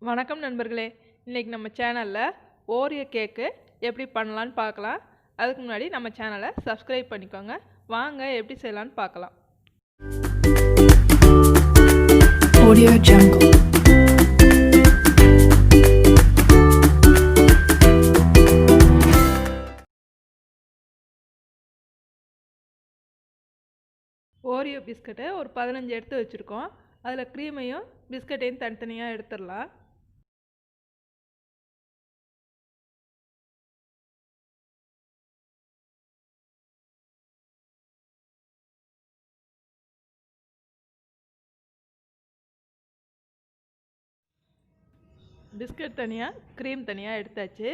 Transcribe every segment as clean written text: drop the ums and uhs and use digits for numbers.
வணக்கம் நண்பர்களே, இன்றைக்கி நம்ம சேனலில் ஓரியோ கேக்கு எப்படி பண்ணலான்னு பார்க்கலாம். அதுக்கு முன்னாடி நம்ம சேனலை சப்ஸ்கிரைப் பண்ணிக்கோங்க. வாங்க எப்படி செய்யலான்னு பார்க்கலாம். Audio Jungle. ஓரியோ பிஸ்கட்டை ஒரு 15 எடுத்து வச்சுருக்கோம். அதில் க்ரீமையும் பிஸ்கட்டையும் தனித்தனியாக எடுத்துடலாம். பிஸ்கட் தனியாக க்ரீம் தனியாக எடுத்தாச்சு.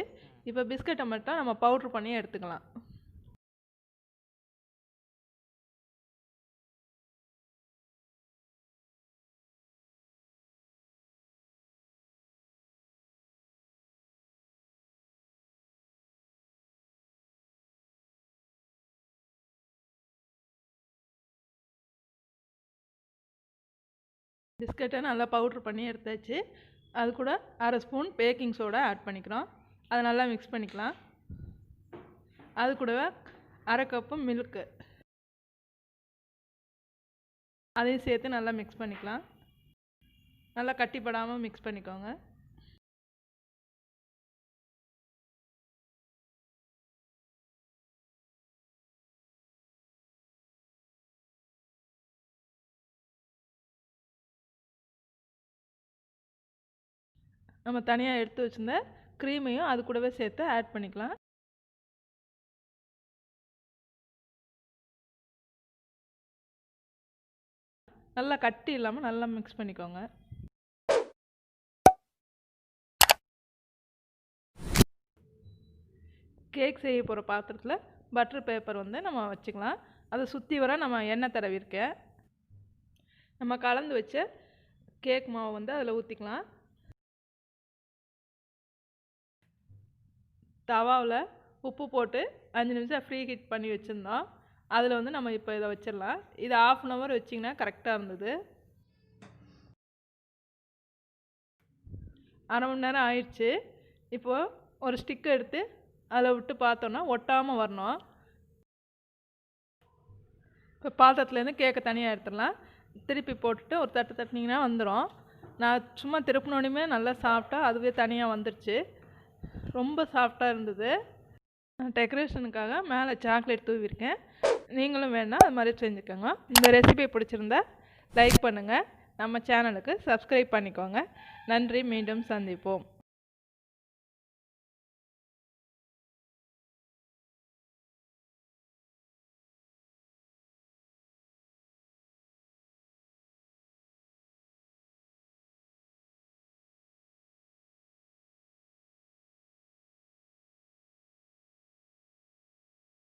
இப்போ பிஸ்கட்டை மட்டும் நம்ம பவுட்ரு பண்ணி எடுத்துக்கலாம். பிஸ்கட்டை நல்லா பவுட்ரு பண்ணி எடுத்தாச்சு. அது கூட அரை ஸ்பூன் பேக்கிங் சோடா ஆட் பண்ணிக்கிறோம். அதை நல்லா மிக்ஸ் பண்ணிக்கலாம். அது கூடவே அரை கப்பு மில்க்கு அதையும் சேர்த்து நல்லா மிக்ஸ் பண்ணிக்கலாம். நல்லா கட்டிப்படாமல் மிக்ஸ் பண்ணிக்கோங்க. நம்ம தனியாக எடுத்து வச்சுருந்த க்ரீமையும் அது கூடவே சேர்த்து ஆட் பண்ணிக்கலாம். நல்லா கட்டி இல்லாமல் நல்லா மிக்ஸ் பண்ணிக்கோங்க. கேக் செய்ய போகிற பாத்திரத்தில் பட்டர் பேப்பர் நம்ம வச்சுக்கலாம். அதை சுற்றி வர நம்ம எண்ணெய் தடவிருக்கேன். நம்ம கலந்து வச்ச கேக் மாவு அதில் ஊற்றிக்கலாம். தவாவில் உப்பு போட்டு 5 நிமிஷம் ஃப்ரீ ஹீட் பண்ணி வச்சுருந்தோம். அதில் நம்ம இப்போ இதை வச்சிடலாம். இது 1/2 hour வச்சிங்கன்னா கரெக்டாக இருந்தது. அரை மணி நேரம் ஆயிடுச்சு. இப்போது ஒரு ஸ்டிக் எடுத்து அதில் விட்டு பார்த்தோன்னா ஒட்டாமல் வரணும். இப்போ பாத்திரத்துலேருந்து கேக்கை தனியாக எடுத்துடலாம். திருப்பி போட்டுட்டு ஒரு தட்டு தட்டினீங்கன்னா வந்துடும். நான் சும்மா திருப்பினோடனே நல்லா சாஃப்டாக அதுவே தனியாக வந்துடுச்சு. ரொம்ப சாஃப்டாக இருந்தது. நான் டெக்கரேஷனுக்காக மேலே சாக்லேட் தூவிருக்கேன். நீங்களும் வேணால் அது மாதிரி செஞ்சுக்கோங்க. இந்த ரெசிபி பிடிச்சிருந்தா லைக் பண்ணுங்கள். நம்ம சேனலுக்கு சப்ஸ்கிரைப் பண்ணிக்கோங்க. நன்றி. மீண்டும் சந்திப்போம்.